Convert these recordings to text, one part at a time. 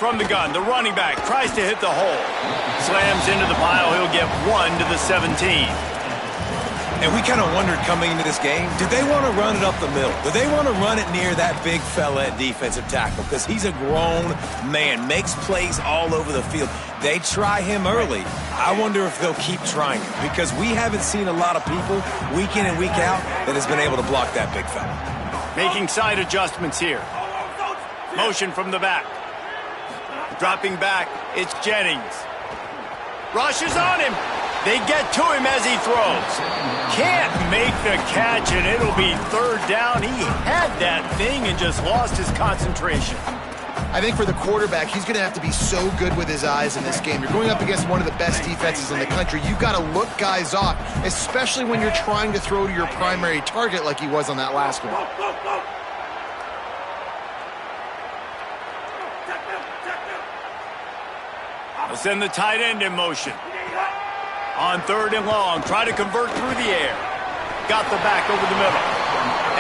from the gun. The running back tries to hit the hole. Slams into the pile. He'll get 1 to the 17. And we kind of wondered coming into this game, did they want to run it up the middle? Do they want to run it near that big fella at defensive tackle? Because he's a grown man, makes plays all over the field. They try him early. I wonder if they'll keep trying him, because we haven't seen a lot of people week in and week out that has been able to block that big fella. Making side adjustments here. Motion from the back. Dropping back, it's Jennings. Rushes on him. They get to him as he throws. Can't make the catch, and it'll be 3rd down. He had that thing and just lost his concentration. I think for the quarterback, he's going to have to be so good with his eyes in this game. You're going up against one of the best defenses in the country. You've got to look guys off, especially when you're trying to throw to your primary target like he was on that last one. They'll send the tight end in motion. On 3rd and long, try to convert through the air. Got the back over the middle.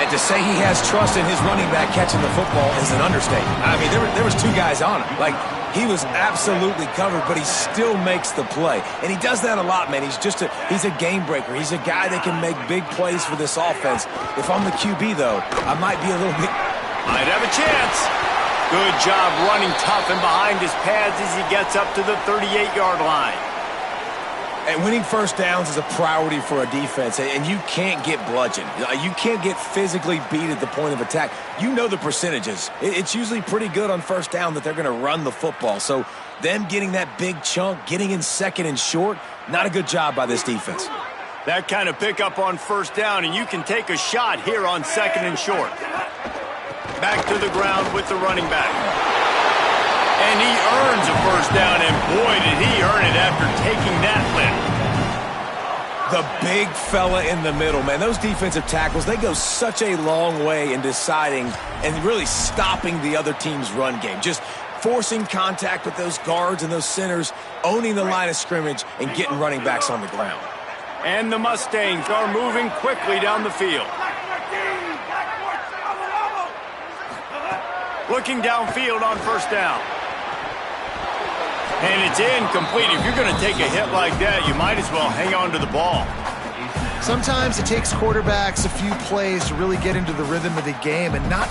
And to say he has trust in his running back catching the football is an understatement. I mean, there was 2 guys on him. Like, he was absolutely covered, but he still makes the play. And he does that a lot, man. He's a game breaker. He's a guy that can make big plays for this offense. If I'm the QB, though, I might be a little bit... Might have a chance. Good job running tough and behind his pads as he gets up to the 38-yard line. And winning first downs is a priority for a defense, and you can't get bludgeoned. You can't get physically beat at the point of attack. You know the percentages. It's usually pretty good on first down that they're going to run the football. So them getting that big chunk, getting in 2nd and short, not a good job by this defense. That kind of pickup on first down, and you can take a shot here on 2nd and short. Back to the ground with the running back. And he earns a first down, and boy, did he earn it after taking that lift. The big fella in the middle, man. Those defensive tackles, they go such a long way in deciding and really stopping the other team's run game. Just forcing contact with those guards and those centers, owning the line of scrimmage, and getting running backs on the ground. And the Mustangs are moving quickly down the field. Looking downfield on first down. And it's incomplete. If you're going to take a hit like that, you might as well hang on to the ball. Sometimes it takes quarterbacks a few plays to really get into the rhythm of the game and not...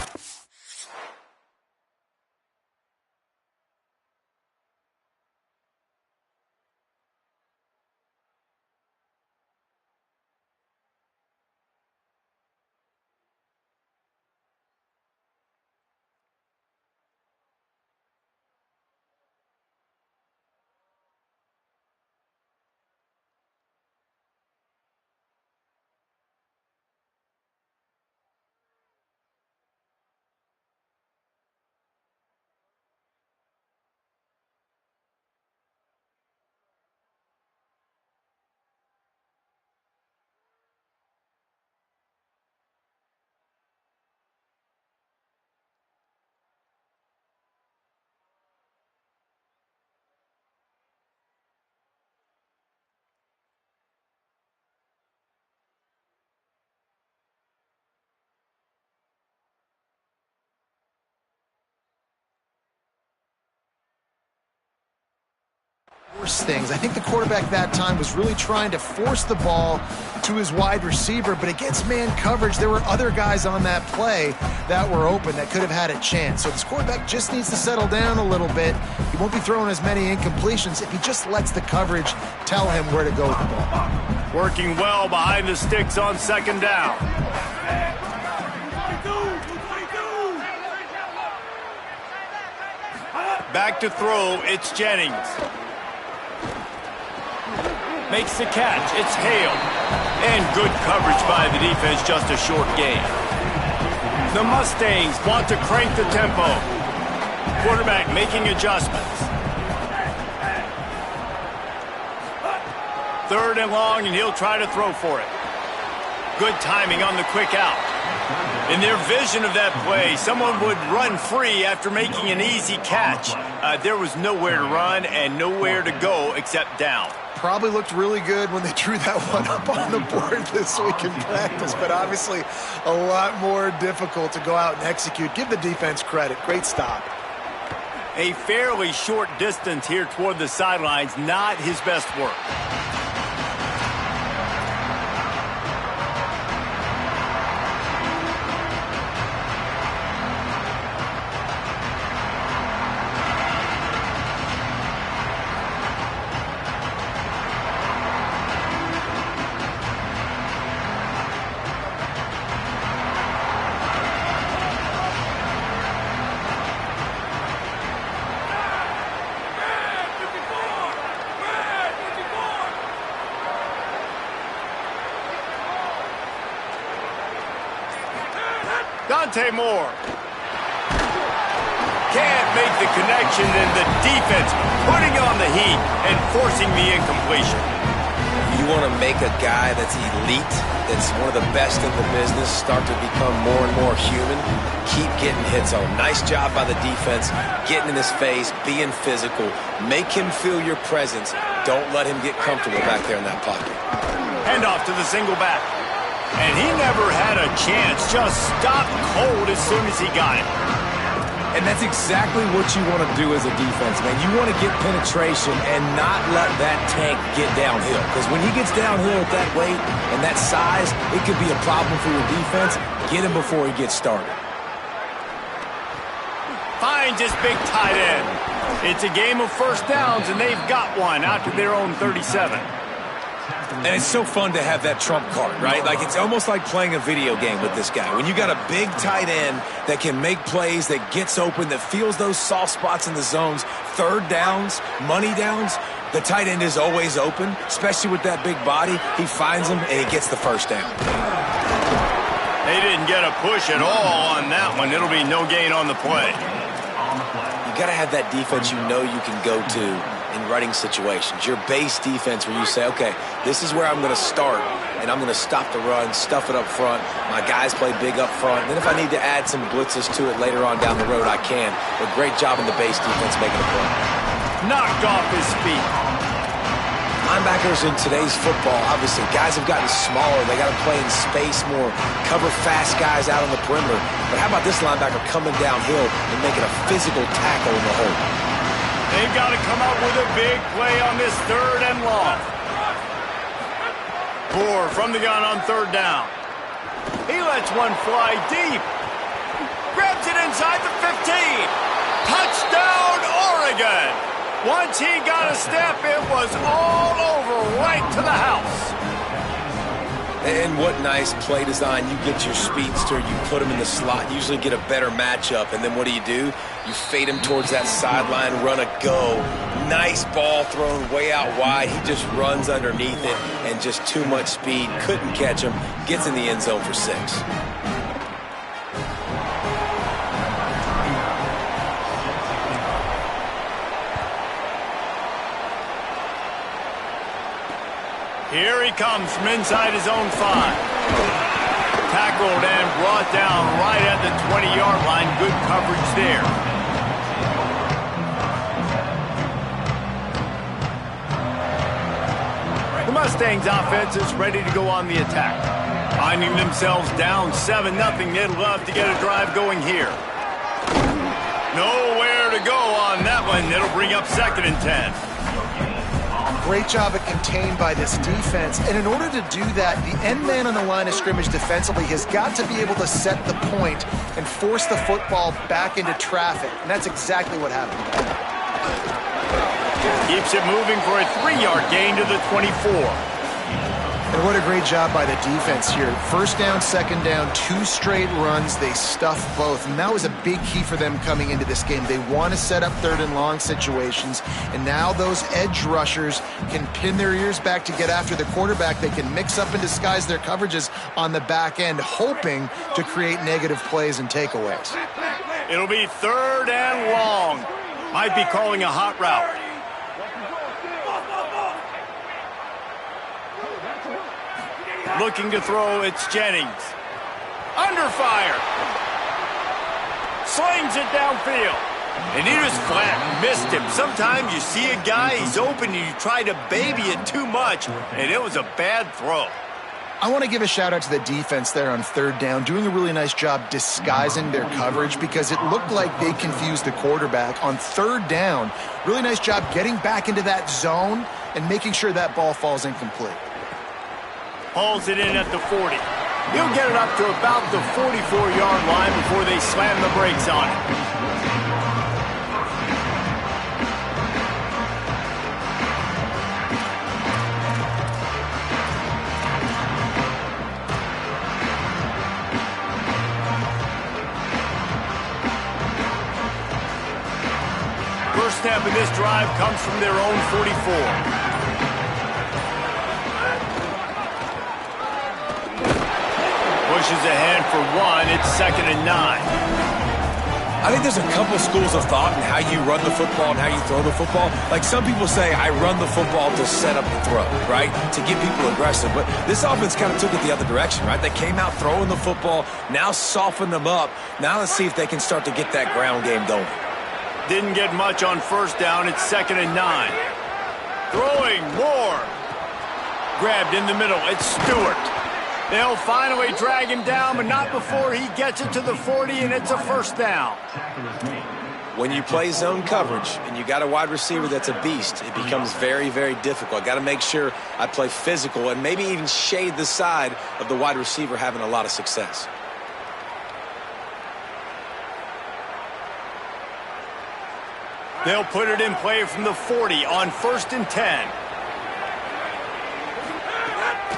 Things. I think the quarterback that time was really trying to force the ball to his wide receiver, but against man coverage, there were other guys on that play that were open that could have had a chance. So this quarterback just needs to settle down a little bit. He won't be throwing as many incompletions if he just lets the coverage tell him where to go with the ball. Working well behind the sticks on 2nd down. Back to throw, it's Jennings. Makes the catch, it's Hale. And good coverage by the defense, just a short gain. The Mustangs want to crank the tempo. Quarterback making adjustments. 3rd and long, and he'll try to throw for it. Good timing on the quick out. In their vision of that play, someone would run free after making an easy catch. There was nowhere to run and nowhere to go except down. Probably looked really good when they drew that one up on the board this week in practice, but obviously a lot more difficult to go out and execute. Give the defense credit. Great stop. A fairly short distance here toward the sidelines, not his best work. Moore can't make the connection, and the defense putting on the heat and forcing the incompletion. You want to make a guy that's elite, that's one of the best in the business, start to become more and more human. Keep getting hits on. Nice job by the defense, getting in his face, being physical. Make him feel your presence. Don't let him get comfortable back there in that pocket. Hand off to the single back. And he never had a chance, just stopped cold as soon as he got it. And that's exactly what you want to do as a defense, man. You want to get penetration and not let that tank get downhill. Because when he gets downhill at that weight and that size, it could be a problem for your defense. Get him before he gets started. Finds his big tight end. It's a game of first downs, and they've got one out to their own 37. And it's so fun to have that trump card, right? Like, it's almost like playing a video game with this guy. When you got a big tight end that can make plays, that gets open, that feels those soft spots in the zones, third downs, money downs, the tight end is always open, especially with that big body. He finds them, and he gets the first down. They didn't get a push at all on that one. It'll be no gain on the play. You got to have that defense you know you can go to in running situations. Your base defense where you say, okay, this is where I'm going to start, and I'm going to stop the run, stuff it up front. My guys play big up front. And then if I need to add some blitzes to it later on down the road, I can. But great job in the base defense making a play. Knocked off his feet. Linebackers in today's football, obviously, guys have gotten smaller. They got to play in space more, cover fast guys out on the perimeter. But how about this linebacker coming downhill and making a physical tackle in the hole? They've got to come up with a big play on this third and long. Moore from the gun on third down. He lets one fly deep. Grabs it inside the 15. Touchdown, Oregon. Once he got a step, it was all over right to the house. And what nice play design. You get your speedster, you put him in the slot, usually get a better matchup, and then what do? You fade him towards that sideline, run a go. Nice ball thrown way out wide. He just runs underneath it, and just too much speed. Couldn't catch him. Gets in the end zone for 6. Here he comes from inside his own 5. Tackled and brought down right at the 20-yard line. Good coverage there. The Mustangs offense is ready to go on the attack. Finding themselves down 7-0, they'd love to get a drive going here. Nowhere to go on that one. It'll bring up 2nd and 10. Great job at contained by this defense. And in order to do that, the end man on the line of scrimmage defensively has got to be able to set the point and force the football back into traffic. And that's exactly what happened. Keeps it moving for a 3-yard gain to the 24. And what a great job by the defense here. First down, second down, 2 straight runs. They stuffed both. And that was a big key for them coming into this game. They want to set up third and long situations. And now those edge rushers can pin their ears back to get after the quarterback. They can mix up and disguise their coverages on the back end, hoping to create negative plays and takeaways. It'll be 3rd and long. Might be calling a hot route. Looking to throw, it's Jennings. Under fire. Slings it downfield. And he just flat missed him. Sometimes you see a guy, he's open, and you try to baby it too much, and it was a bad throw. I want to give a shout out to the defense there on third down, doing a really nice job disguising their coverage because it looked like they confused the quarterback on third down. Really nice job getting back into that zone and making sure that ball falls incomplete. Hauls it in at the 40. He'll get it up to about the 44-yard line before they slam the brakes on it. First snap of this drive comes from their own 44. Pushes ahead for one. It's 2nd and 9. I think there's a couple schools of thought in how you run the football and how you throw the football. Like some people say, I run the football to set up the throw, right? To get people aggressive. But this offense kind of took it the other direction, right? They came out throwing the football, now softened them up. Now let's see if they can start to get that ground game going. Didn't get much on first down. It's 2nd and 9. Throwing more. Grabbed in the middle. It's Stewart. They'll finally drag him down, but not before he gets it to the 40, and it's a first down. When you play zone coverage and you got a wide receiver that's a beast, it becomes very, very difficult. Got to make sure I play physical and maybe even shade the side of the wide receiver having a lot of success. They'll put it in play from the 40 on 1st and 10.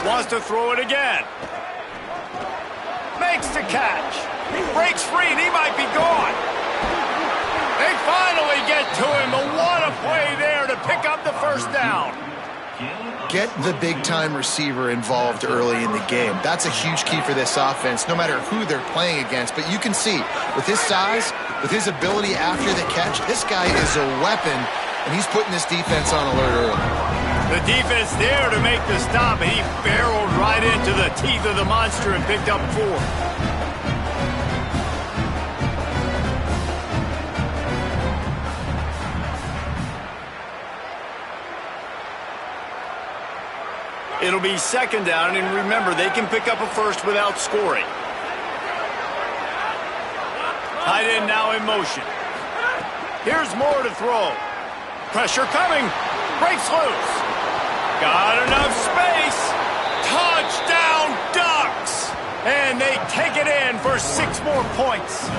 Wants to throw it again. Makes the catch. He breaks free and he might be gone. They finally get to him, but what a play there to pick up the first down. Get the big-time receiver involved early in the game. That's a huge key for this offense, no matter who they're playing against. But you can see, with his size, with his ability after the catch, this guy is a weapon, and he's putting this defense on alert early. The defense there to make the stop, and he barreled right into the teeth of the monster and picked up 4. It'll be 2nd down, and remember, they can pick up a first without scoring. Tight end now in motion. Here's Moore to throw. Pressure coming. Breaks loose. Got enough space. Touchdown Ducks. And they take it in for 6 more points.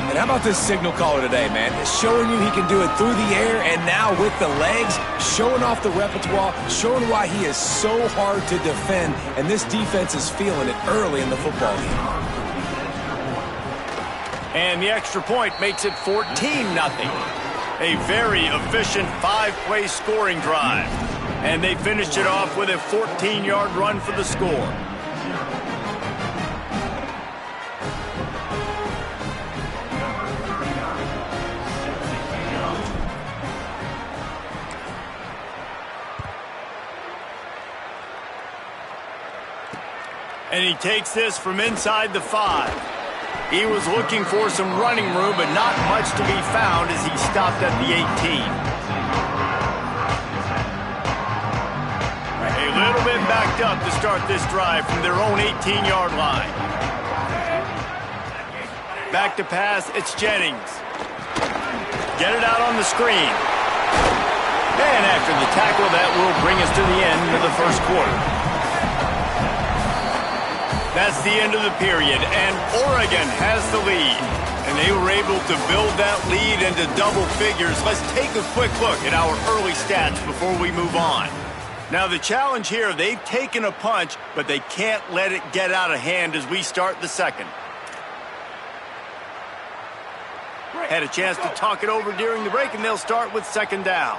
And how about this signal caller today, man? Showing you he can do it through the air and now with the legs, showing off the repertoire, showing why he is so hard to defend, and this defense is feeling it early in the football game. And the extra point makes it 14-0. A very efficient 5-play scoring drive. And they finished it off with a 14-yard run for the score. And he takes this from inside the 5. He was looking for some running room, but not much to be found as he stopped at the 18. A little bit backed up to start this drive from their own 18-yard line. Back to pass, it's Jennings. Get it out on the screen. And after the tackle, that will bring us to the end of the first quarter. That's the end of the period, and Oregon has the lead. And they were able to build that lead into double figures. Let's take a quick look at our early stats before we move on. Now, the challenge here, they've taken a punch, but they can't let it get out of hand as we start the second. Had a chance to talk it over during the break, and they'll start with 2nd down.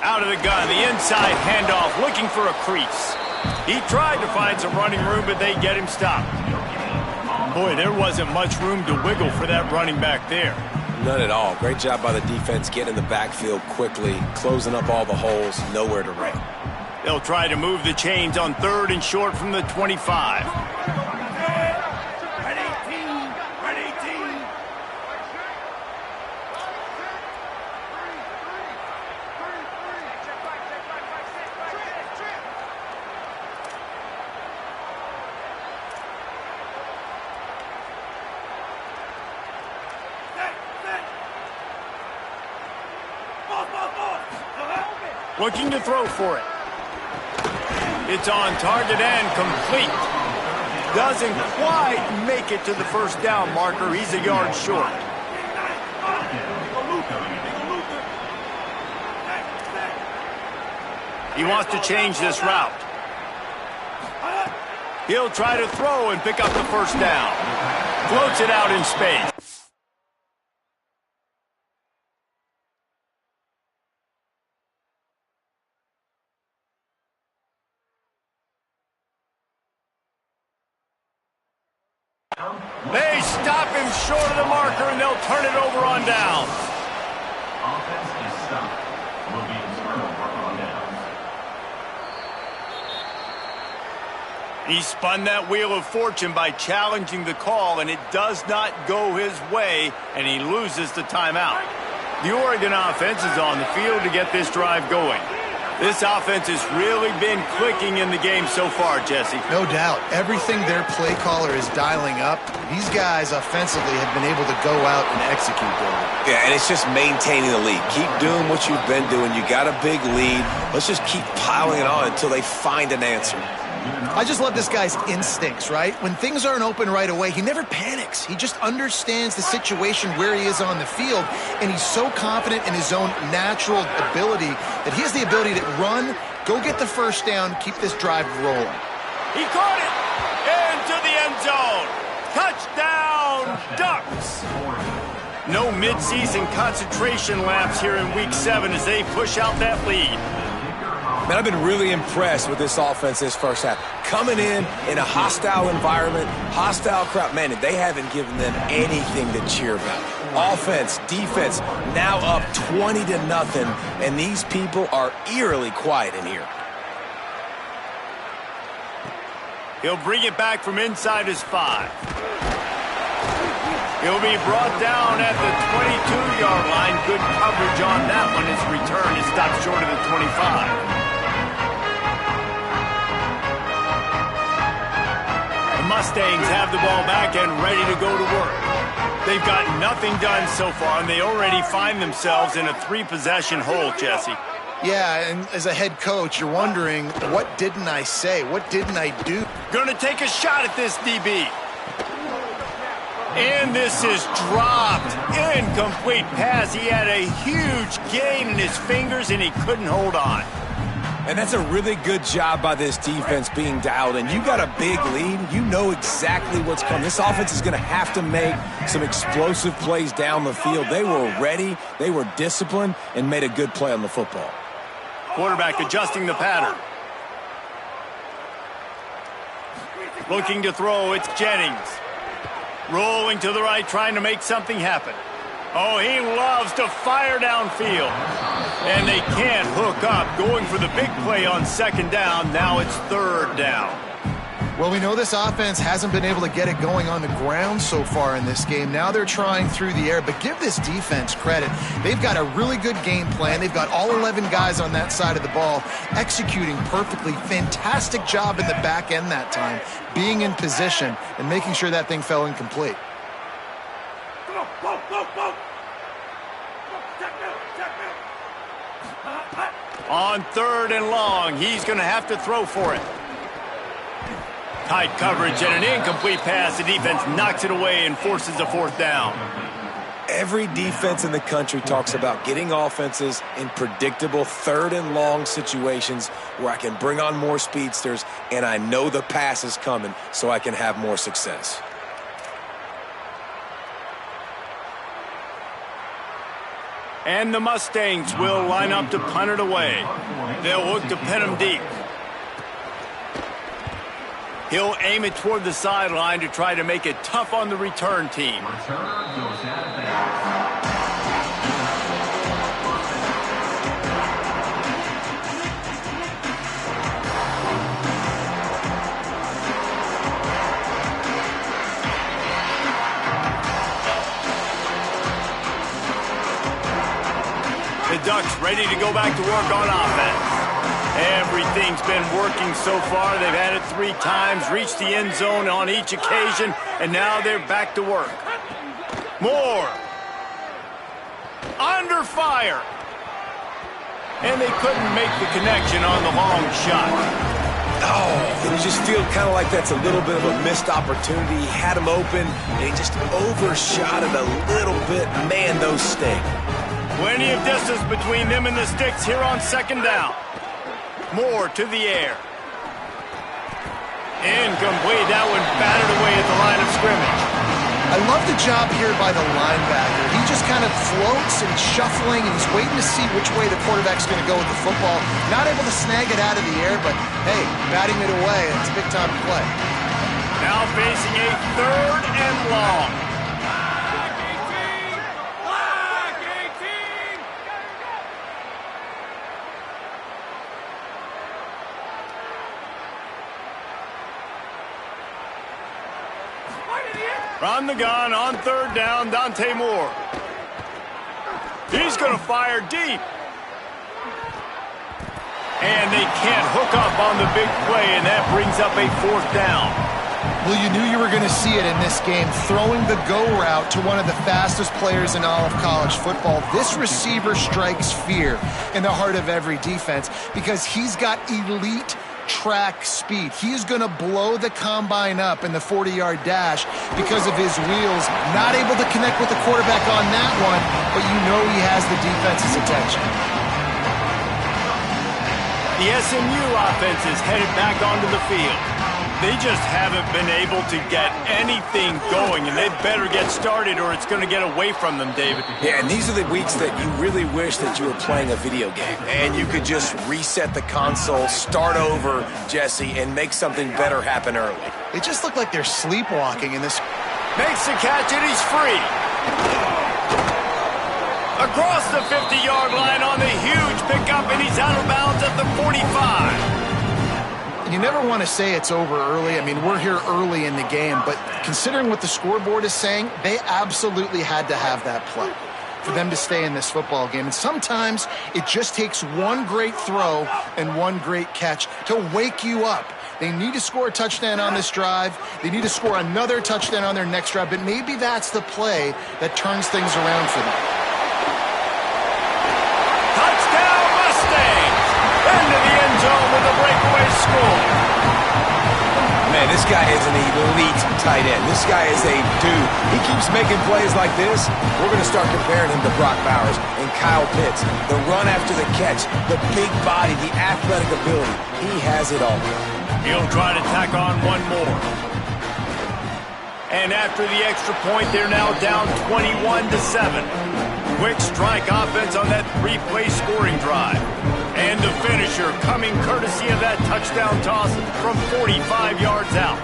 Out of the gun, the inside handoff, looking for a crease. He tried to find some running room, but they get him stopped. Boy, there wasn't much room to wiggle for that running back there. None at all. Great job by the defense getting in the backfield quickly, closing up all the holes, nowhere to run. They'll try to move the chains on 3rd and short from the 25. Looking to throw for it. It's on target and complete. Doesn't quite make it to the first down marker. He's a yard short. He wants to change this route. He'll try to throw and pick up the first down. Floats it out in space. They stop him short of the marker, and they'll turn it over on downs. Offense is stopped. Will be a turnover on downs. He spun that wheel of fortune by challenging the call, and it does not go his way, and he loses the timeout. The Oregon offense is on the field to get this drive going. This offense has really been clicking in the game so far, Jesse. No doubt. Everything their play caller is dialing up, these guys offensively have been able to go out and execute there. Yeah, and it's just maintaining the lead. Keep doing what you've been doing. You got a big lead. Let's just keep piling it on until they find an answer. I just love this guy's instincts, right? When things aren't open right away, he never panics. He just understands the situation where he is on the field, and he's so confident in his own natural ability that he has the ability to run, go get the first down, keep this drive rolling. He caught it into the end zone. Touchdown, Ducks. No midseason concentration laps here in Week 7 as they push out that lead. Man, I've been really impressed with this offense this first half. Coming in a hostile environment, hostile crowd. Man, they haven't given them anything to cheer about. Offense, defense, now up 20-0, and these people are eerily quiet in here. He'll bring it back from inside his 5. He'll be brought down at the 22-yard line. Good coverage on that one. His return is stopped short of the 25. The Mustangs have the ball back and ready to go to work. They've got nothing done so far, and they already find themselves in a 3-possession hole, Jesse. Yeah, and as a head coach, you're wondering, what didn't I say? What didn't I do? Gonna take a shot at this DB. And this is dropped. Incomplete pass. He had a huge gain in his fingers, and he couldn't hold on. And that's a really good job by this defense being dialed in. You got a big lead. You know exactly what's coming. This offense is going to have to make some explosive plays down the field. They were ready. They were disciplined and made a good play on the football. Quarterback adjusting the pattern. Looking to throw, it's Jennings. Rolling to the right, trying to make something happen. Oh, he loves to fire downfield. And they can't hook up. Going for the big play on second down. Now it's third down. Well, we know this offense hasn't been able to get it going on the ground so far in this game. Now they're trying through the air, but give this defense credit. They've got a really good game plan. They've got all 11 guys on that side of the ball executing perfectly. Fantastic job in the back end that time, being in position and making sure that thing fell incomplete. On third and long, he's going to have to throw for it. Tight coverage and an incomplete pass. The defense knocks it away and forces a fourth down. Every defense in the country talks about getting offenses in predictable third and long situations where I can bring on more speedsters and I know the pass is coming so I can have more success. And the Mustangs will line up to punt it away. They'll look to pin him deep. He'll aim it toward the sideline to try to make it tough on the return team. The Ducks ready to go back to work on offense. Everything's been working so far. They've had it 3 times, reached the end zone on each occasion, and now they're back to work. Moore. Under fire. And they couldn't make the connection on the long shot. Oh, you just feel kind of like that's a little bit of a missed opportunity. He had him open, and he just overshot it a little bit. Man, those sting. Plenty of distance between them and the sticks here on second down. Moore to the air. Incomplete. That one batted away at the line of scrimmage. I love the job here by the linebacker. He just kind of floats and shuffling, and he's waiting to see which way the quarterback's going to go with the football. Not able to snag it out of the air, but, hey, batting it away. It's a big-time play. Now facing a 3rd and long. From the gun on 3rd down, Dante Moore. He's going to fire deep. And they can't hook up on the big play, and that brings up a 4th down. Well, you knew you were going to see it in this game, throwing the go route to one of the fastest players in all of college football. This receiver strikes fear in the heart of every defense because he's got elite track speed. He's going to blow the combine up in the 40-yard dash because of his wheels. Not able to connect with the quarterback on that one, but you know he has the defense's attention. The SMU offense is headed back onto the field. They just haven't been able to get anything going, and they better get started or it's going to get away from them, David. Yeah, and these are the weeks that you really wish that you were playing a video game and you could just reset the console, start over, Jesse, and make something better happen early. They just look like they're sleepwalking in this. Makes the catch, and he's free. Across the 50-yard line on the huge pickup, and he's out of bounds at the 45. You never want to say it's over early. I mean, we're here early in the game, but considering what the scoreboard is saying, they absolutely had to have that play for them to stay in this football game. And sometimes it just takes one great throw and one great catch to wake you up. They need to score a touchdown on this drive. They need to score another touchdown on their next drive, but maybe that's the play that turns things around for them. Touchdown, Mustangs! Into the end zone with a breakaway score. Man, this guy is an elite tight end. This guy is a dude. He keeps making plays like this. We're going to start comparing him to Brock Bowers and Kyle Pitts. The run after the catch, the big body, the athletic ability. He has it all. He'll try to tack on one more. And after the extra point, they're now down 21-7. Quick strike offense on that 3-play scoring drive. And the finisher coming courtesy of that touchdown toss from 45 yards out.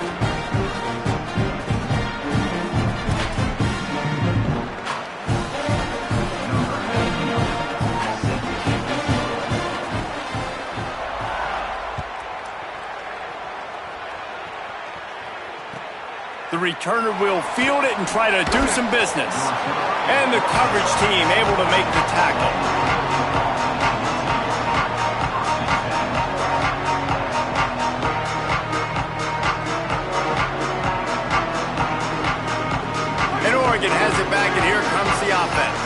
The returner will field it and try to do some business. And the coverage team able to make the tackle. Oregon has it back, and here comes the offense.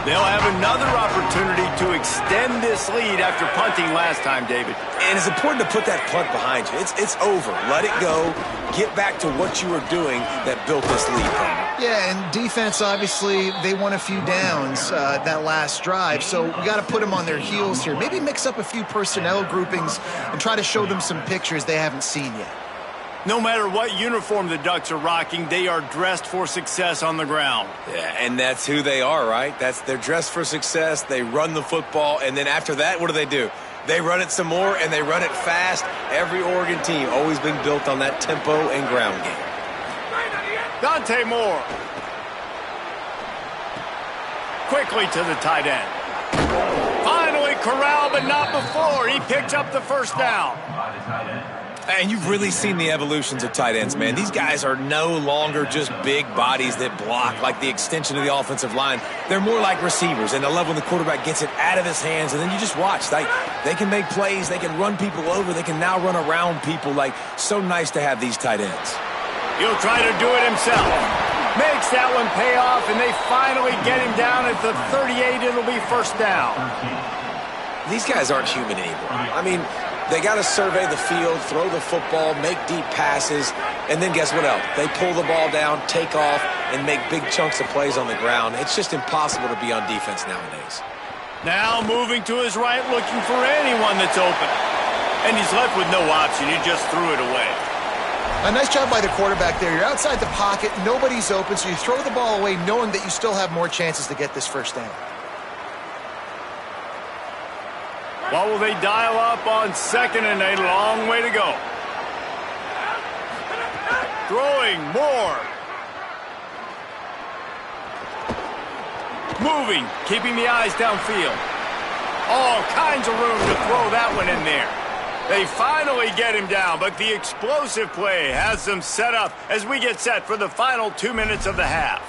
They'll have another opportunity to extend this lead after punting last time, David. And it's important to put that punt behind you. It's over. Let it go. Get back to what you were doing that built this lead. Yeah, and defense, obviously, they won a few downs that last drive, so we got to put them on their heels here. Maybe mix up a few personnel groupings and try to show them some pictures they haven't seen yet. No matter what uniform the Ducks are rocking, they are dressed for success on the ground. Yeah, and that's who they are, right? They're dressed for success. They run the football, and then after that, what do? They run it some more, and they run it fast. Every Oregon team always been built on that tempo and ground game. Dante Moore. Quickly to the tight end. Finally corralled, but not before. He picks up the first down. And you've really seen the evolutions of tight ends, man. These guys are no longer just big bodies that block like the extension of the offensive line. They're more like receivers, and I love when the quarterback gets it out of his hands, and then you just watch. They can make plays. They can run people over. They can now run around people. Like, so nice to have these tight ends. He'll try to do it himself. Makes that one pay off, and they finally get him down at the 38. It'll be first down. These guys aren't human anymore. I mean, they got to survey the field, throw the football, make deep passes, and then guess what else? They pull the ball down, take off, and make big chunks of plays on the ground. It's just impossible to be on defense nowadays. Now moving to his right, looking for anyone that's open. And he's left with no option. He just threw it away. A nice job by the quarterback there. You're outside the pocket, nobody's open, so you throw the ball away knowing that you still have more chances to get this first down. What will they dial up on 2nd and a long way to go? Throwing more. Moving, keeping the eyes downfield. All kinds of room to throw that one in there. They finally get him down, but the explosive play has them set up as we get set for the final 2 minutes of the half.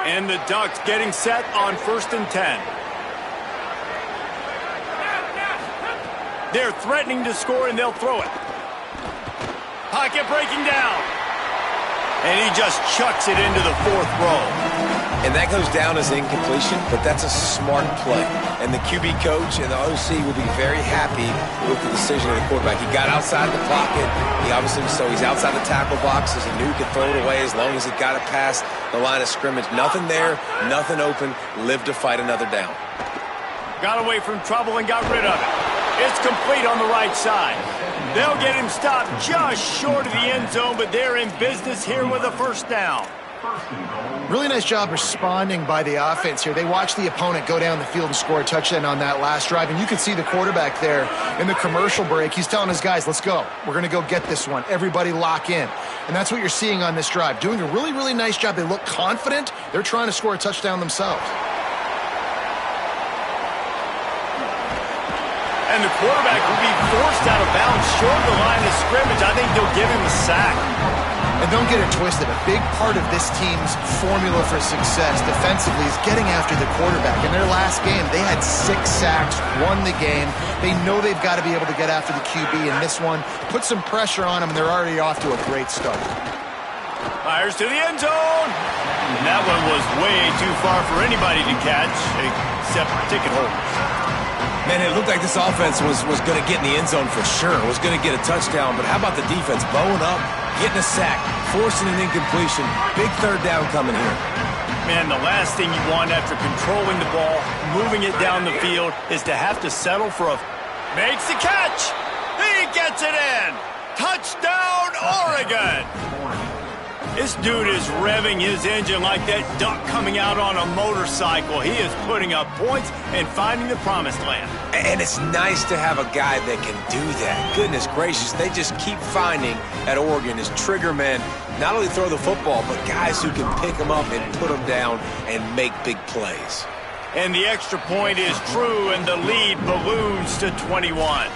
And the Ducks getting set on 1st and 10. They're threatening to score, and they'll throw it. Pocket breaking down. And he just chucks it into the 4th row. And that goes down as incompletion, but that's a smart play. And the QB coach and the OC will be very happy with the decision of the quarterback. He got outside the pocket. He obviously, so he's outside the tackle boxes. He knew he could throw it away as long as he got it past the line of scrimmage. Nothing there, nothing open. Lived to fight another down. Got away from trouble and got rid of it. It's complete on the right side. They'll get him stopped just short of the end zone, but they're in business here with a first down. Really nice job responding by the offense here. They watched the opponent go down the field and score a touchdown on that last drive, and you can see the quarterback there in the commercial break. He's telling his guys, let's go. We're going to go get this one. Everybody lock in. And that's what you're seeing on this drive. Doing a really, really nice job. They look confident. They're trying to score a touchdown themselves. And the quarterback will be forced out of bounds short of the line of scrimmage. I think they'll give him a sack. And don't get it twisted. A big part of this team's formula for success defensively is getting after the quarterback. In their last game, they had 6 sacks, won the game. They know they've got to be able to get after the QB, and this one put some pressure on them, and they're already off to a great start. Fires to the end zone. And that one was way too far for anybody to catch, except ticket holders. Man, it looked like this offense was going to get in the end zone for sure. Was going to get a touchdown, but how about the defense bowing up, getting a sack, forcing an incompletion. Big 3rd down coming here. Man, the last thing you want after controlling the ball, moving it down the field, is to have to settle for a... Makes the catch! He gets it in! Touchdown, Oregon! This dude is revving his engine like that duck coming out on a motorcycle. He is putting up points and finding the promised land. And it's nice to have a guy that can do that. Goodness gracious, they just keep finding at Oregon is trigger men, not only throw the football, but guys who can pick them up and put them down and make big plays. And the extra point is true, and the lead balloons to 21.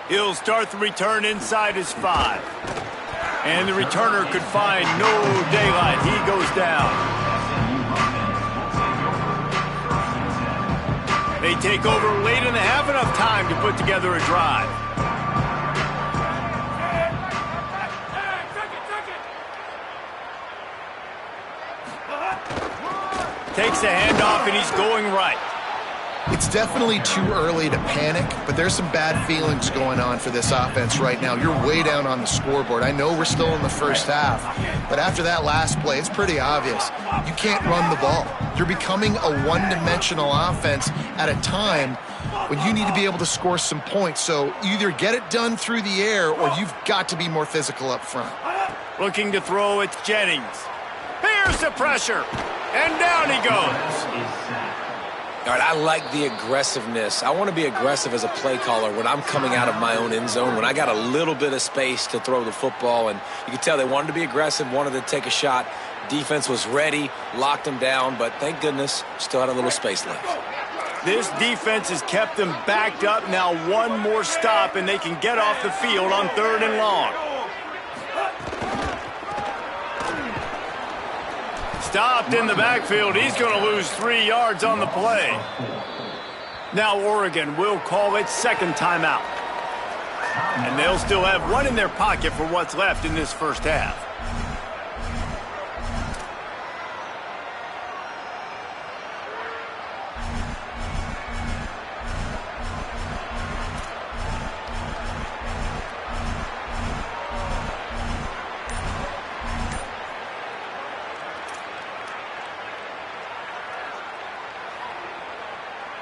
He'll start the return inside his 5. And the returner could find no daylight. He goes down. They take over late in the half, enough time to put together a drive. Takes the handoff, and he's going right. It's definitely too early to panic, but there's some bad feelings going on for this offense right now. You're way down on the scoreboard. I know we're still in the first half, but after that last play, it's pretty obvious. You can't run the ball. You're becoming a one-dimensional offense at a time when you need to be able to score some points. So either get it done through the air or you've got to be more physical up front. Looking to throw, it's Jennings. Here's the pressure, and down he goes. All right, I like the aggressiveness. I want to be aggressive as a play caller when I'm coming out of my own end zone, when I got a little bit of space to throw the football. And you could tell they wanted to be aggressive, wanted to take a shot. Defense was ready, locked them down, but thank goodness, still had a little space left. This defense has kept them backed up. Now one more stop, and they can get off the field on 3rd and long. Stopped in the backfield. He's going to lose 3 yards on the play. Now Oregon will call it second timeout. And they'll still have one in their pocket for what's left in this first half.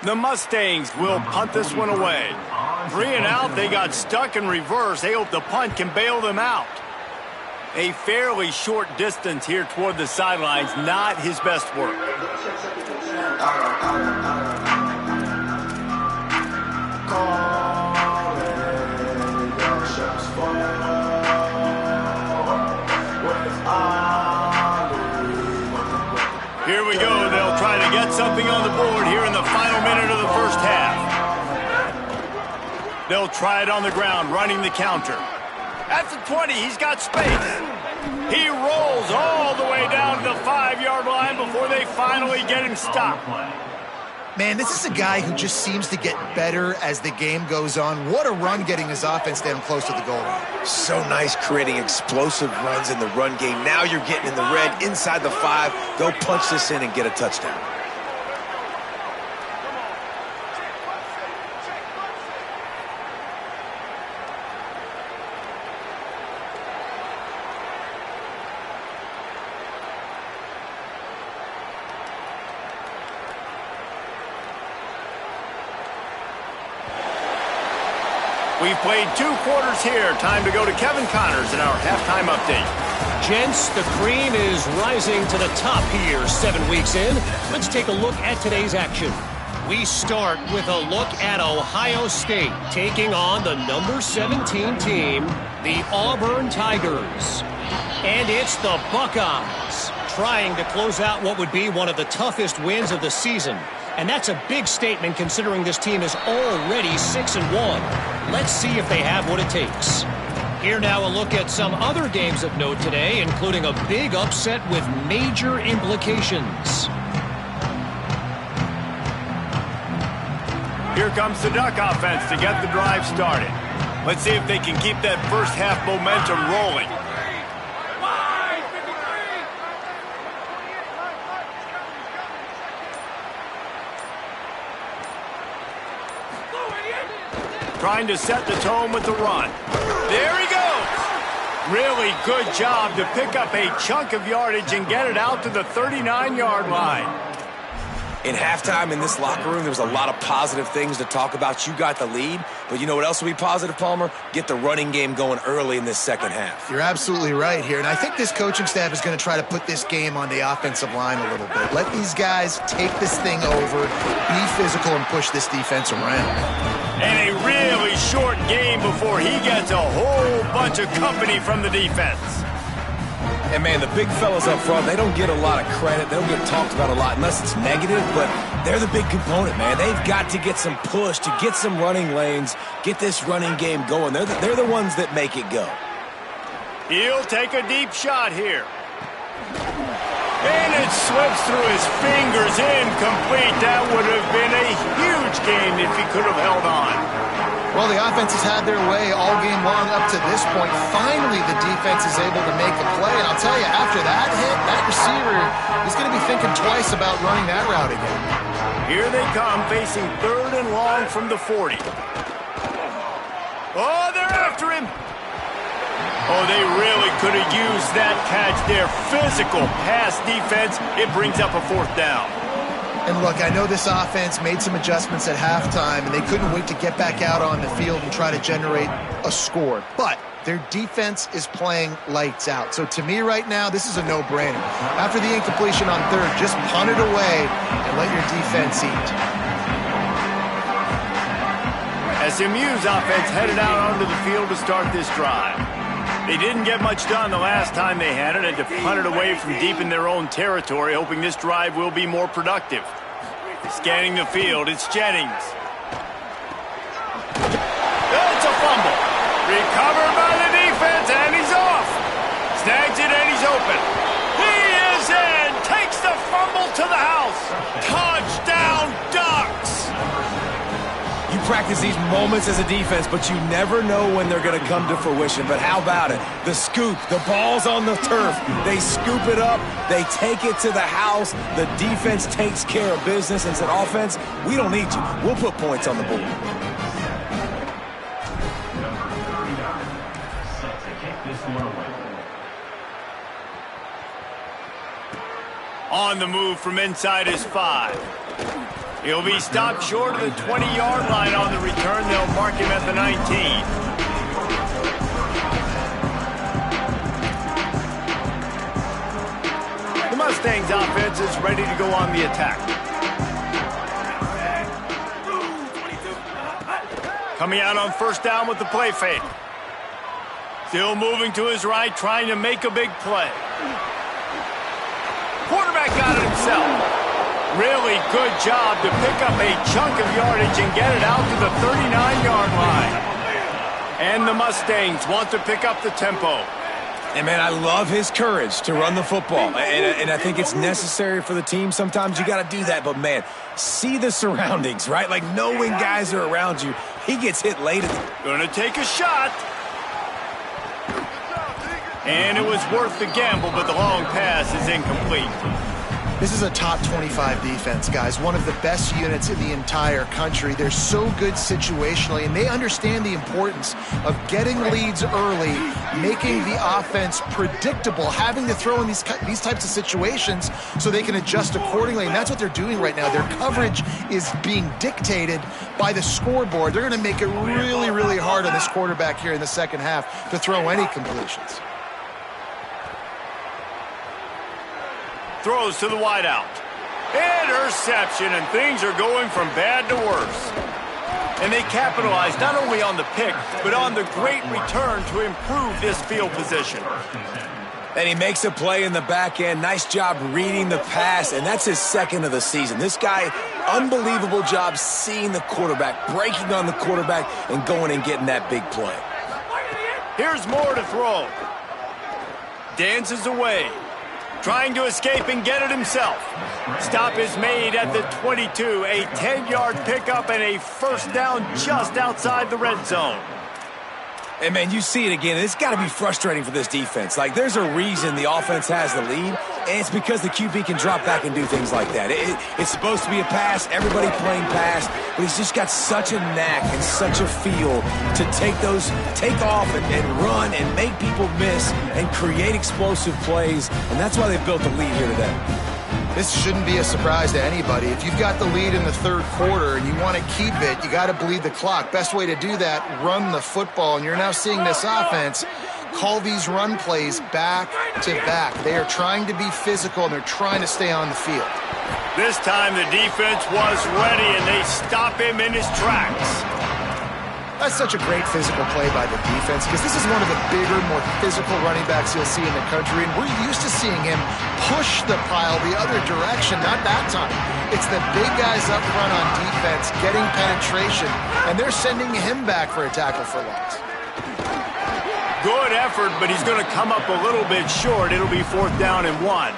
The Mustangs will punt this one away. 3 and out, they got stuck in reverse. They hope the punt can bail them out. A fairly short distance here toward the sidelines, not his best work. Here we go. They'll try to get something on the board here in the final minute of the first half. They'll try it on the ground, running the counter. At the 20, he's got space. He rolls all the way down to the 5-yard line before they finally get him stopped. Man, this is a guy who just seems to get better as the game goes on. What a run getting his offense down close to the goal line. So nice creating explosive runs in the run game. Now you're getting in the red inside the 5. Go punch this in and get a touchdown. We've played 2 quarters here. Time to go to Kevin Connors in our halftime update. Gents, the cream is rising to the top here 7 weeks in. Let's take a look at today's action. We start with a look at Ohio State taking on the number 17 team, the Auburn Tigers. And it's the Buckeyes trying to close out what would be one of the toughest wins of the season. And that's a big statement considering this team is already 6-1. Let's see if they have what it takes. Here now a look at some other games of note today, including a big upset with major implications. Here comes the Duck offense to get the drive started. Let's see if they can keep that first half momentum rolling. Trying to set the tone with the run. There he goes. Really good job to pick up a chunk of yardage and get it out to the 39-yard line. In halftime in this locker room, there was a lot of positive things to talk about. You got the lead, but you know what else will be positive, Palmer? Get the running game going early in this second half. You're absolutely right here, and I think this coaching staff is going to try to put this game on the offensive line a little bit. Let these guys take this thing over, be physical, and push this defense around. And a really short game before he gets a whole bunch of company from the defense. And, man, the big fellas up front, they don't get a lot of credit. They don't get talked about a lot unless it's negative, but they're the big component, man. They've got to get some push, to get some running lanes, get this running game going. They're the ones that make it go. He'll take a deep shot here. And it slips through his fingers, incomplete. That would have been a huge game if he could have held on. Well, the offense has had their way all game long up to this point. Finally, the defense is able to make a play. And I'll tell you, after that hit, that receiver is going to be thinking twice about running that route again. Here they come, facing 3rd and long from the 40. Oh, they're after him. Oh, they really could have used that catch there. Physical pass defense. It brings up a 4th down. And look, I know this offense made some adjustments at halftime, and they couldn't wait to get back out on the field and try to generate a score. But their defense is playing lights out. So to me right now, this is a no-brainer. After the incompletion on 3rd, just punt it away and let your defense eat. SMU's offense headed out onto the field to start this drive. They didn't get much done the last time they had it, and to punt it away from deep in their own territory, hoping this drive will be more productive. Scanning the field, it's Jennings. It's a fumble. Recovered by the defense, and he's off. Snags it, and he's open. He is in. Takes the fumble to the house. Touchdown, Ducks. You practice these moments as a defense, but you never know when they're going to come to fruition. But how about it? The scoop, the ball's on the turf. They scoop it up. They take it to the house. The defense takes care of business and said, offense, we don't need you. We'll put points on the board. On the move from inside his 5. He'll be stopped short of the 20-yard line on the return. They'll mark him at the 19. The Mustangs offense is ready to go on the attack. Coming out on first down with the play fake. Still moving to his right, trying to make a big play. Quarterback got it himself. Really good job to pick up a chunk of yardage and get it out to the 39-yard line. And the Mustangs want to pick up the tempo. And, man, I love his courage to run the football. And I think it's necessary for the team. Sometimes you got to do that. But, man, see the surroundings, right? Like, knowing guys are around you. He gets hit late. Gonna take a shot. And it was worth the gamble, but the long pass is incomplete. This is a top 25 defense, guys. One of the best units in the entire country. They're so good situationally, and they understand the importance of getting leads early, making the offense predictable, having to throw in these types of situations so they can adjust accordingly, and that's what they're doing right now. Their coverage is being dictated by the scoreboard. They're going to make it really, really hard on this quarterback here in the second half to throw any completions. Throws to the wideout. Interception, and things are going from bad to worse. And they capitalize not only on the pick, but on the great return to improve this field position. And he makes a play in the back end. Nice job reading the pass, and that's his second of the season. This guy, unbelievable job seeing the quarterback, breaking on the quarterback, and going and getting that big play. Here's more to throw. Dances away. Trying to escape and get it himself. Stop is made at the 22. A 10-yard pickup and a first down just outside the red zone. And, man, you see it again. It's got to be frustrating for this defense. Like, there's a reason the offense has the lead, and it's because the QB can drop back and do things like that. It's supposed to be a pass, everybody playing pass, but he's just got such a knack and such a feel to take off and run and make people miss and create explosive plays, and that's why they built the lead here today. This shouldn't be a surprise to anybody. If you've got the lead in the third quarter and you want to keep it, you got to bleed the clock. Best way to do that, run the football. And you're now seeing this offense call these run plays back to back. They are trying to be physical, and they're trying to stay on the field. This time the defense was ready, and they stop him in his tracks. That's such a great physical play by the defense, because this is one of the bigger, more physical running backs you'll see in the country, and we're used to seeing him push the pile the other direction. Not that time. It's the big guys up front on defense getting penetration, and they're sending him back for a tackle for loss. Good effort, but he's going to come up a little bit short. It'll be 4th down and 1.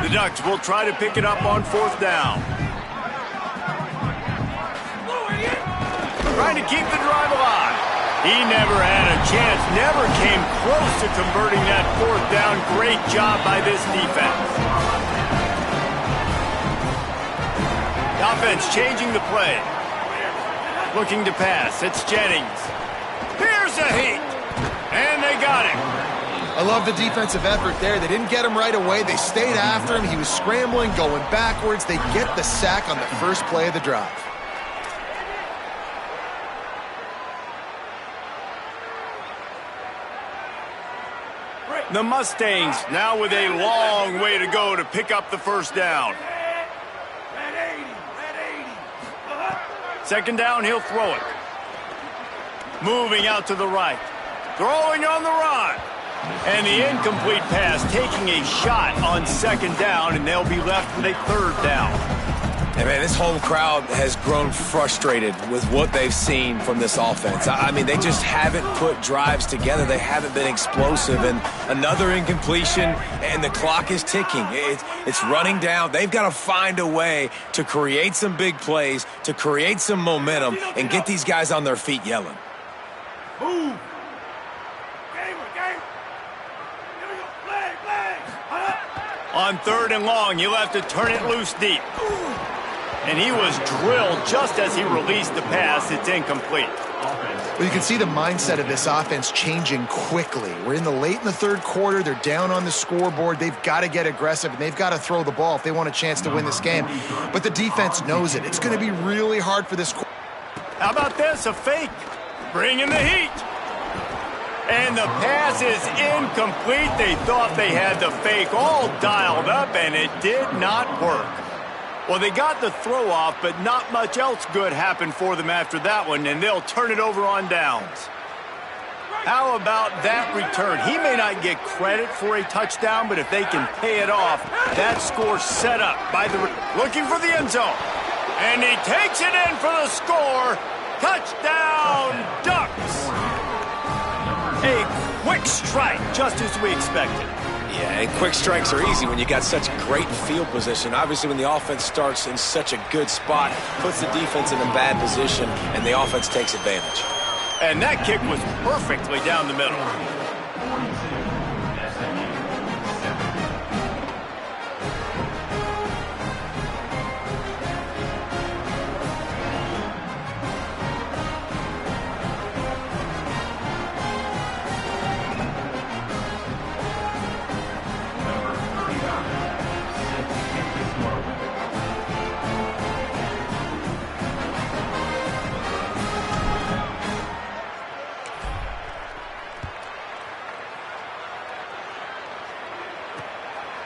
The Ducks will try to pick it up on 4th down. Trying to keep the drive alive. He never had a chance, never came close to converting that 4th down. Great job by this defense. The offense changing the play. Looking to pass. It's Jennings. Here's a heat. And they got him. I love the defensive effort there. They didn't get him right away. They stayed after him. He was scrambling, going backwards. They get the sack on the first play of the drive. The Mustangs now with a long way to go to pick up the first down. 2nd down, he'll throw it. Moving out to the right. Throwing on the run. And the incomplete pass taking a shot on second down, and they'll be left with a third down. And man, this home crowd has grown frustrated with what they've seen from this offense. I mean, they just haven't put drives together. They haven't been explosive. And another incompletion, and the clock is ticking. It's running down. They've got to find a way to create some big plays, to create some momentum, and get these guys on their feet yelling. Move. On third and long, you'll have to turn it loose deep. And he was drilled just as he released the pass. It's incomplete. Well, you can see the mindset of this offense changing quickly. We're late in the third quarter. They're down on the scoreboard. They've got to get aggressive, and they've got to throw the ball if they want a chance to win this game. But the defense knows it. It's going to be really hard for this. How about this? A fake. Bringing the heat. And the pass is incomplete. They thought they had the fake all dialed up, and it did not work. Well, they got the throw off, but not much else good happened for them after that one, and they'll turn it over on downs. How about that return? He may not get credit for a touchdown, but if they can pay it off, that score set up by the... Looking for the end zone. And he takes it in for the score. Touchdown, Ducks. A quick strike, just as we expected. Yeah, and quick strikes are easy when you got such great field position. Obviously, when the offense starts in such a good spot, puts the defense in a bad position, and the offense takes advantage. And that kick was perfectly down the middle.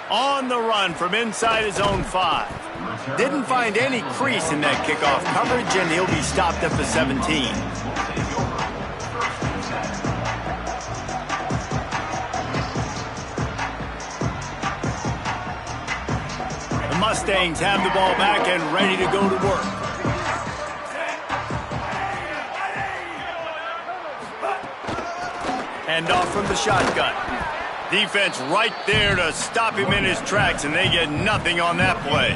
On the run from inside his own 5. Didn't find any crease in that kickoff coverage, and he'll be stopped at the 17. The Mustangs have the ball back and ready to go to work. Hand off from the shotgun. Defense right there to stop him in his tracks, and they get nothing on that play.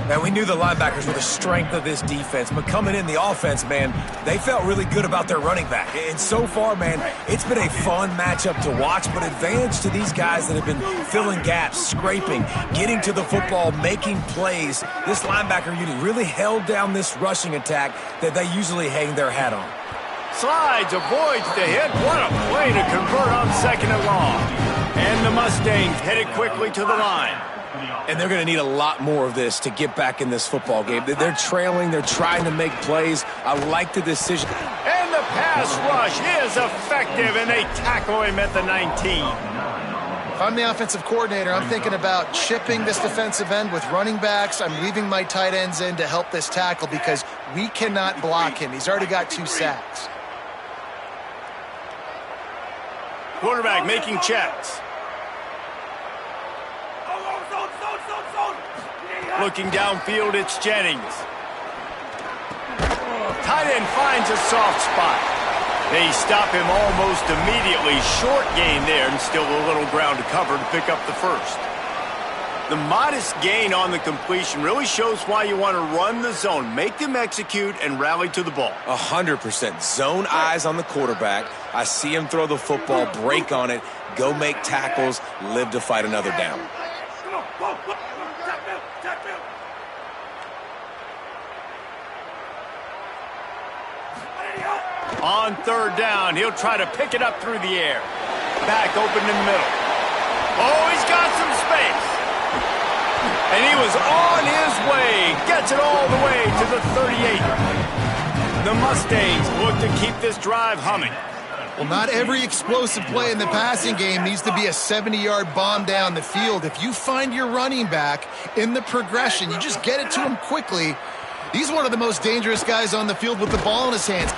Man, we knew the linebackers were the strength of this defense, but coming in the offense, man, they felt really good about their running back. And so far, man, it's been a fun matchup to watch, but advantage to these guys that have been filling gaps, scraping, getting to the football, making plays. This linebacker unit really held down this rushing attack that they usually hang their hat on. Slides, avoids the hit. What a play to convert on second and long. And the Mustangs headed quickly to the line. And they're going to need a lot more of this to get back in this football game. They're trailing. They're trying to make plays. I like the decision. And the pass rush is effective, and they tackle him at the 19. If I'm the offensive coordinator, I'm thinking about chipping this defensive end with running backs. I'm leaving my tight ends in to help this tackle because we cannot block him. He's already got 2 sacks. Quarterback making checks. Looking downfield, it's Jennings. Tight end finds a soft spot. They stop him almost immediately. Short gain there, and still a little ground to cover to pick up the first. The modest gain on the completion really shows why you want to run the zone. Make them execute and rally to the ball. 100%. Zone eyes on the quarterback. I see him throw the football, break on it, go make tackles, live to fight another down. On third down, he'll try to pick it up through the air. Back open in the middle. Oh, he's got some space. And he was on his way. Gets it all the way to the 38. The Mustangs look to keep this drive humming. Well, not every explosive play in the passing game needs to be a 70-yard bomb down the field. If you find your running back in the progression, you just get it to him quickly. He's one of the most dangerous guys on the field with the ball in his hands.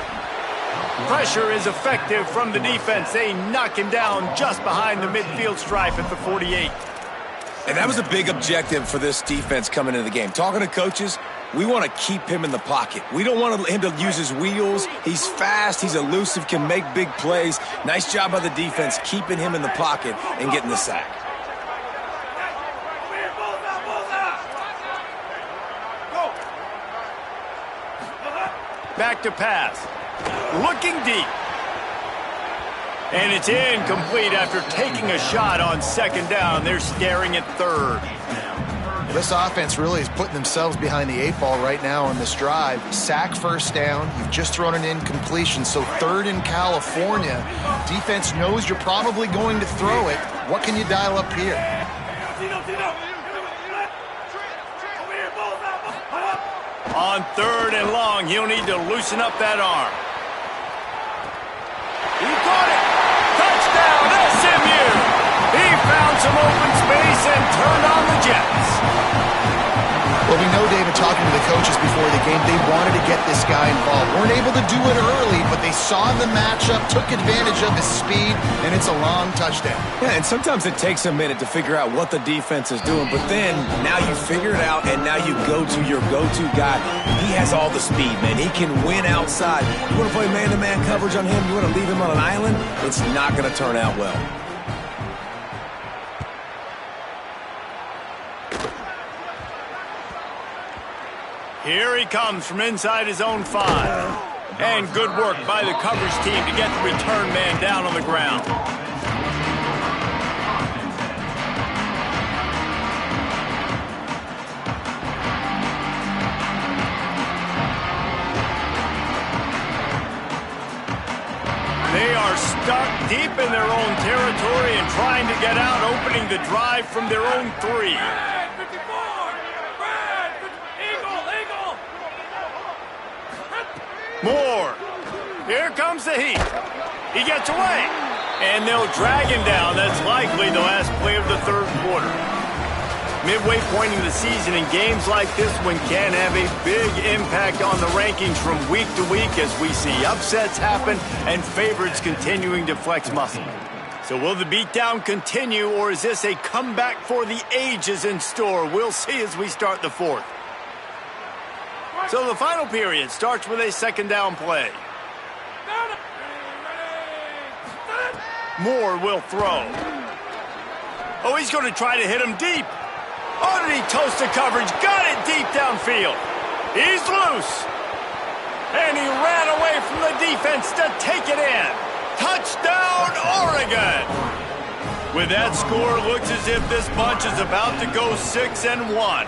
Pressure is effective from the defense. They knock him down just behind the midfield stripe at the 48. And that was a big objective for this defense coming into the game. Talking to coaches, we want to keep him in the pocket. We don't want him to use his wheels. He's fast, he's elusive, can make big plays. Nice job by the defense keeping him in the pocket and getting the sack. Back to pass. Looking deep. And it's incomplete after taking a shot on second down. They're staring at third. This offense really is putting themselves behind the 8 ball right now on this drive. Sack first down. You've just thrown an incompletion, so third in California. Defense knows you're probably going to throw it. What can you dial up here? On third and long, he'll need to loosen up that arm. He caught it! Touchdown, SMU! He found some open space and turned on the Jets. Well, we know, David, talking to the coaches before the game, they wanted to get this guy involved. Weren't able to do it early, but they saw the matchup, took advantage of his speed, and it's a long touchdown. Yeah, and sometimes it takes a minute to figure out what the defense is doing, but then now you figure it out, and now you go to your go-to guy. He has all the speed, man. He can win outside. You want to play man-to-man coverage on him? You want to leave him on an island? It's not going to turn out well. Here he comes from inside his own 5. And good work by the coverage team to get the return man down on the ground. They are stuck deep in their own territory and trying to get out, opening the drive from their own 3. Moore. Here comes the heat. He gets away. And they'll drag him down. That's likely the last play of the third quarter. Midway point in the season, and games like this one can have a big impact on the rankings from week to week as we see upsets happen and favorites continuing to flex muscle. So will the beatdown continue, or is this a comeback for the ages in store? We'll see as we start the fourth. So the final period starts with a second down play. Moore will throw. Oh, he's going to try to hit him deep. Oh, did he toast the coverage? Got it deep downfield. He's loose. And he ran away from the defense to take it in. Touchdown, Oregon. With that score, looks as if this bunch is about to go 6-1.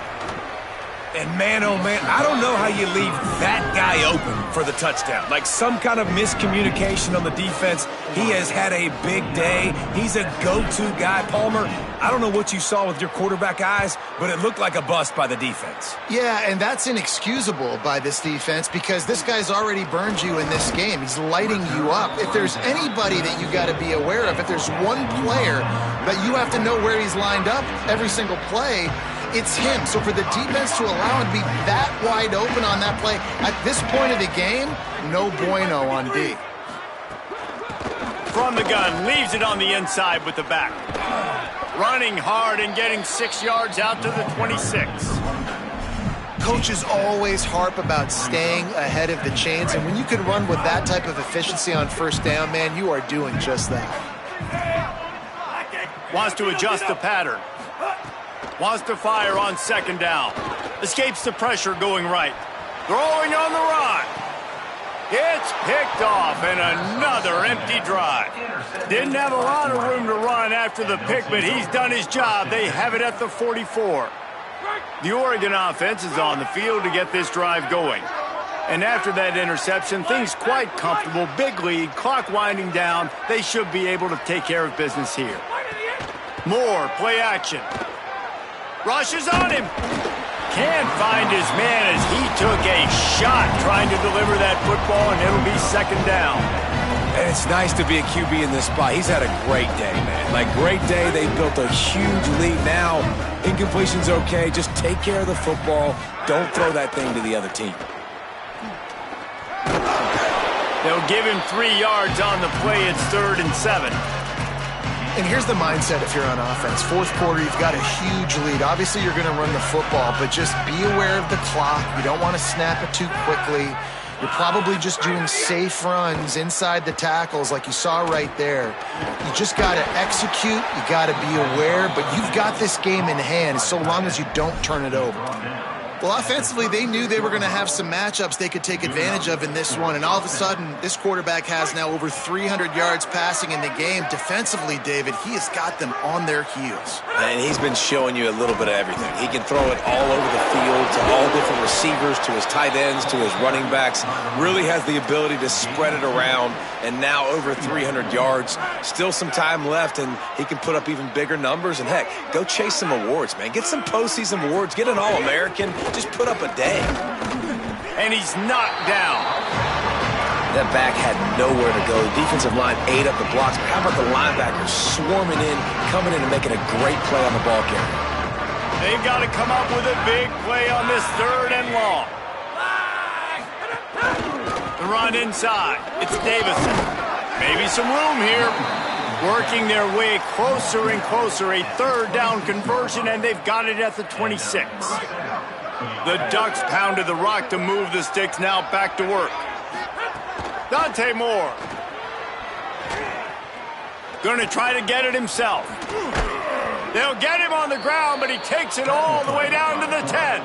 And man, oh man, I don't know how you leave that guy open for the touchdown. Like some kind of miscommunication on the defense. He has had a big day. He's a go-to guy. Palmer, I don't know what you saw with your quarterback eyes, but it looked like a bust by the defense. Yeah, and that's inexcusable by this defense because this guy's already burned you in this game. He's lighting you up. If there's anybody that you got to be aware of, if there's one player that you have to know where he's lined up every single play, it's him. So for the defense to allow him to be that wide open on that play at this point of the game, no bueno on D. From the gun, leaves it on the inside with the back. Running hard and getting 6 yards out to the 26. Coaches always harp about staying ahead of the chains, and when you can run with that type of efficiency on first down, man, you are doing just that. Wants to adjust the pattern. Wants to fire on second down. Escapes the pressure going right. Throwing on the run. It's picked off and another empty drive. Didn't have a lot of room to run after the pick, but he's done his job. They have it at the 44. The Oregon offense is on the field to get this drive going. And after that interception, things quite comfortable. Big lead, clock winding down. They should be able to take care of business here. Moore, play action. Rushes on him. Can't find his man as he took a shot trying to deliver that football, and it'll be second down. And it's nice to be a QB in this spot. He's had a great day, man. Like, great day. They built a huge lead. Now, incompletion's okay. Just take care of the football. Don't throw that thing to the other team. They'll give him 3 yards on the play. It's 3rd and 7. And here's the mindset if you're on offense. Fourth quarter, you've got a huge lead. Obviously, you're going to run the football, but just be aware of the clock. You don't want to snap it too quickly. You're probably just doing safe runs inside the tackles like you saw right there. You just got to execute. You got to be aware, but you've got this game in hand so long as you don't turn it over. Well, offensively, they knew they were going to have some matchups they could take advantage of in this one, and all of a sudden, this quarterback has now over 300 yards passing in the game. Defensively, David, he has got them on their heels. And he's been showing you a little bit of everything. He can throw it all over the field to all different receivers, to his tight ends, to his running backs. Really has the ability to spread it around, and now over 300 yards. Still some time left, and he can put up even bigger numbers. And, heck, go chase some awards, man. Get some postseason awards. Get an All-American. Just put up a day. And he's knocked down. That back had nowhere to go. The defensive line ate up the blocks. But how about the linebackers swarming in, coming in and making a great play on the ball carrier? They've got to come up with a big play on this 3rd and long. The run inside. It's Davison. Maybe some room here. Working their way closer and closer. A 3rd down conversion, and they've got it at the 26. The Ducks pounded the rock to move the sticks. Now back to work. Dante Moore. Going to try to get it himself. They'll get him on the ground, but he takes it all the way down to the 10.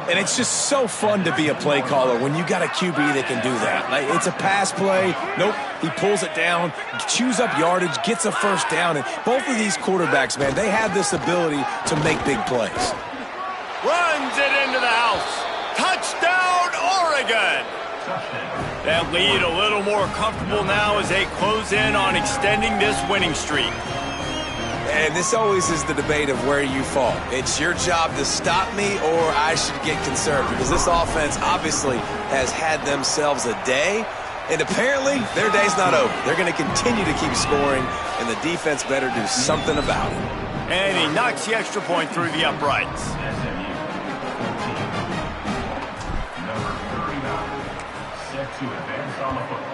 And it's just so fun to be a play caller when you got a QB that can do that. Like, it's a pass play. Nope, he pulls it down, chews up yardage, gets a first down. And both of these quarterbacks, man, they have this ability to make big plays. Runs it into the house. Touchdown, Oregon. That lead a little more comfortable now as they close in on extending this winning streak. And this always is the debate of where you fall. It's your job to stop me, or I should get concerned, because this offense obviously has had themselves a day, and apparently their day's not over. They're going to continue to keep scoring, and the defense better do something about it. And he knocks the extra point through the uprights. Number 39, set to advance on the football.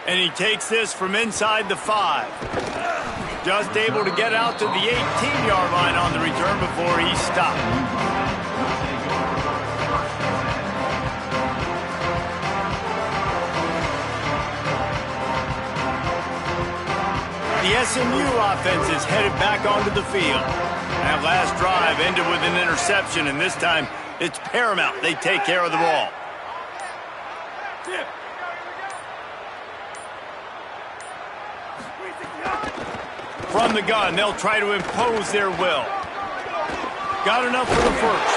And he takes this from inside the 5. Just able to get out to the 18-yard line on the return before he stopped. The SMU offense is headed back onto the field. That last drive ended with an interception, and this time it's paramount they take care of the ball. From the gun, they'll try to impose their will. Got enough for the first.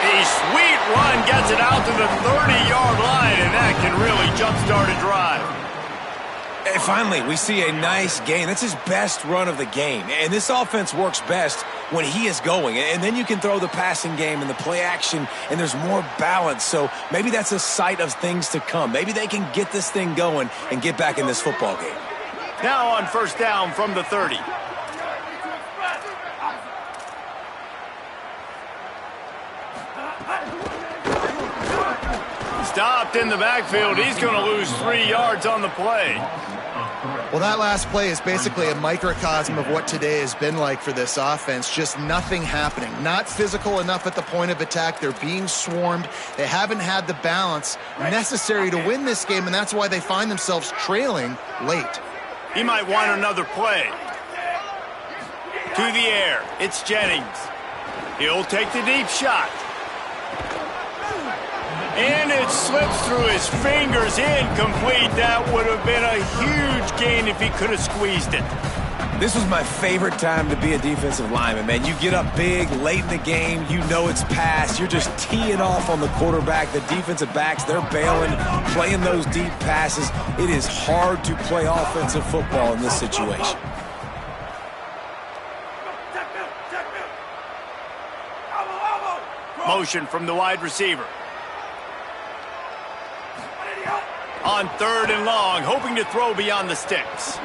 A sweet run gets it out to the 30-yard line, and that can really jumpstart a drive. And finally, we see a nice gain. That's his best run of the game. And this offense works best when he is going. And then you can throw the passing game and the play action, and there's more balance. So maybe that's a sight of things to come. Maybe they can get this thing going and get back in this football game. Now on first down from the 30. Stopped in the backfield. He's going to lose 3 yards on the play. Well, that last play is basically a microcosm of what today has been like for this offense. Just nothing happening. Not physical enough at the point of attack. They're being swarmed. They haven't had the balance necessary to win this game, and that's why they find themselves trailing late. He might want another play. To the air. It's Jennings. He'll take the deep shot. And it slips through his fingers, incomplete. That would have been a huge gain if he could have squeezed it. This was my favorite time to be a defensive lineman, man. You get up big, late in the game, you know it's past. You're just teeing off on the quarterback. The defensive backs, they're bailing, playing those deep passes. It is hard to play offensive football in this situation. Motion from the wide receiver. On 3rd and long, hoping to throw beyond the sticks.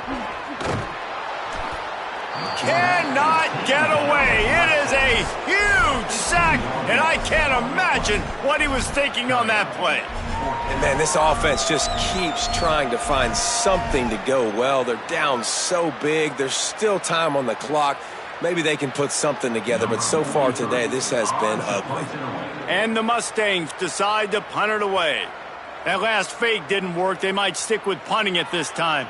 cannot get away. It is a huge sack, and I can't imagine what he was thinking on that play. And, man, this offense just keeps trying to find something to go well. They're down so big. There's still time on the clock. Maybe they can put something together, but so far today, this has been ugly. And the Mustangs decide to punt it away. That last fake didn't work. They might stick with punting it this time.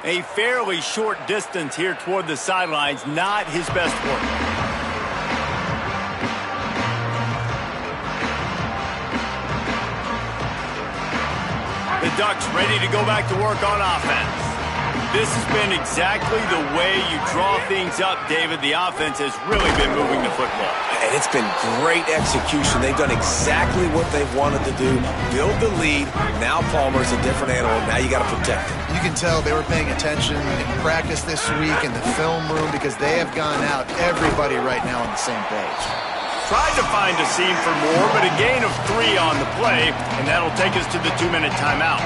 A fairly short distance here toward the sidelines, not his best work. The Ducks ready to go back to work on offense. This has been exactly the way you draw things up, David. The offense has really been moving the football. And it's been great execution. They've done exactly what they've wanted to do. Build the lead. Now Palmer's a different animal. Now you got to protect him. You can tell they were paying attention in practice this week in the film room because they have gone out, everybody right now on the same page. Tried to find a seam for more, but a gain of 3 on the play, and that'll take us to the 2-minute timeout.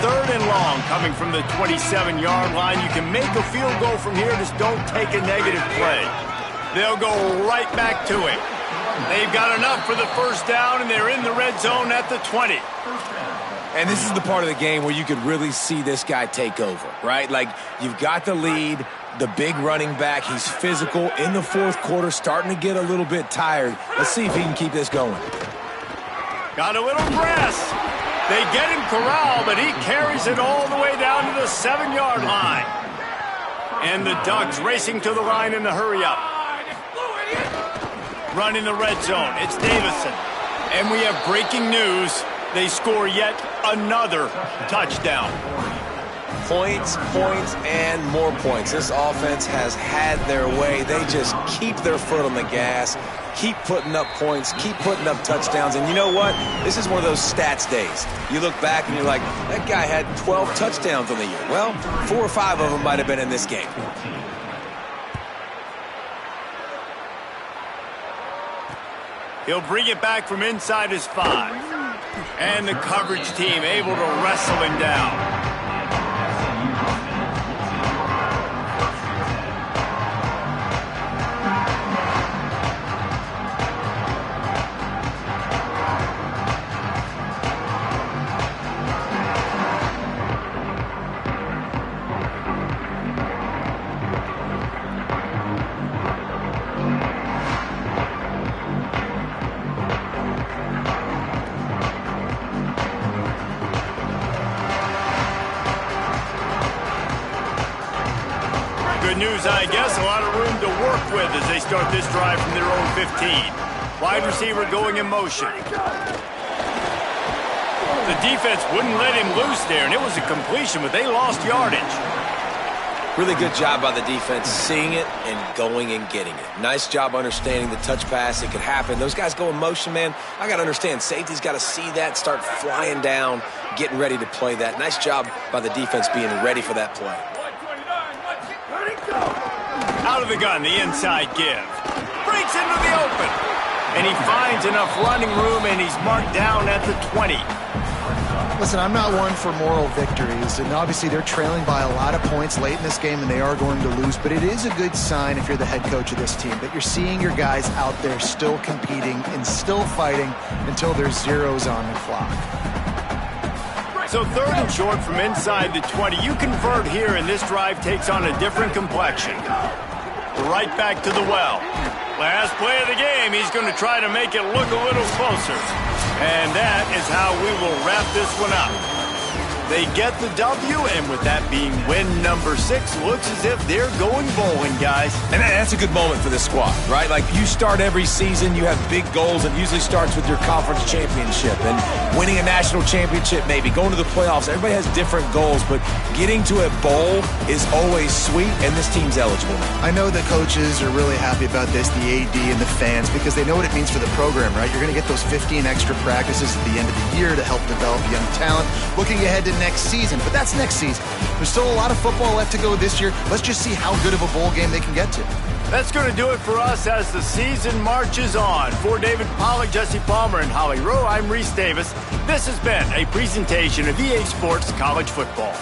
3rd and long coming from the 27-yard line. You can make a field goal from here, just don't take a negative play. They'll go right back to it. They've got enough for the first down, and they're in the red zone at the 20. And this is the part of the game where you could really see this guy take over, right? Like, you've got the lead, the big running back. He's physical in the 4th quarter, starting to get a little bit tired. Let's see if he can keep this going. Got a little press. They get him corralled, but he carries it all the way down to the 7-yard line. And the Ducks racing to the line in the hurry-up. Running the red zone, it's Davison. And we have breaking news. They score yet another touchdown. Points, points, and more points. This offense has had their way. They just keep their foot on the gas, keep putting up points, keep putting up touchdowns. And you know what? This is one of those stats days. You look back and you're like, that guy had 12 touchdowns on the year. Well, 4 or 5 of them might have been in this game. He'll bring it back from inside his 5. And the coverage team able to wrestle him down. Good news, I guess. A lot of room to work with as they start this drive from their own 15. Wide receiver going in motion. The defense wouldn't let him loose there, and it was a completion, but they lost yardage. Really good job by the defense seeing it and going and getting it. Nice job understanding the touch pass. It could happen. Those guys go in motion, man. I got to understand. Safety's got to see that, start flying down, getting ready to play that. Nice job by the defense being ready for that play. Out of the gun, the inside give. Breaks into the open. And he finds enough running room, and he's marked down at the 20. Listen, I'm not one for moral victories, and obviously they're trailing by a lot of points late in this game, and they are going to lose, but it is a good sign if you're the head coach of this team that you're seeing your guys out there still competing and still fighting until there's zeros on the clock. So 3rd and short from inside the 20. You convert here, and this drive takes on a different complexion. Right back to the well. Last play of the game, he's going to try to make it look a little closer. And that is how we will wrap this one up. They get the W, and with that being win number 6, looks as if they're going bowling, guys. And that's a good moment for this squad, right? Like, you start every season, you have big goals. It usually starts with your conference championship and winning a national championship, maybe going to the playoffs. Everybody has different goals, but getting to a bowl is always sweet, and this team's eligible. I know the coaches are really happy about this, the AD and the fans, because they know what it means for the program, right? You're going to get those 15 extra practices at the end of the year to help develop young talent. Looking ahead to next season. But that's next season. There's still a lot of football left to go this year. Let's just see how good of a bowl game they can get to. That's going to do it for us as the season marches on. For David Pollack, Jesse Palmer, and Holly Rowe, I'm Reese Davis. This has been a presentation of EA Sports College Football.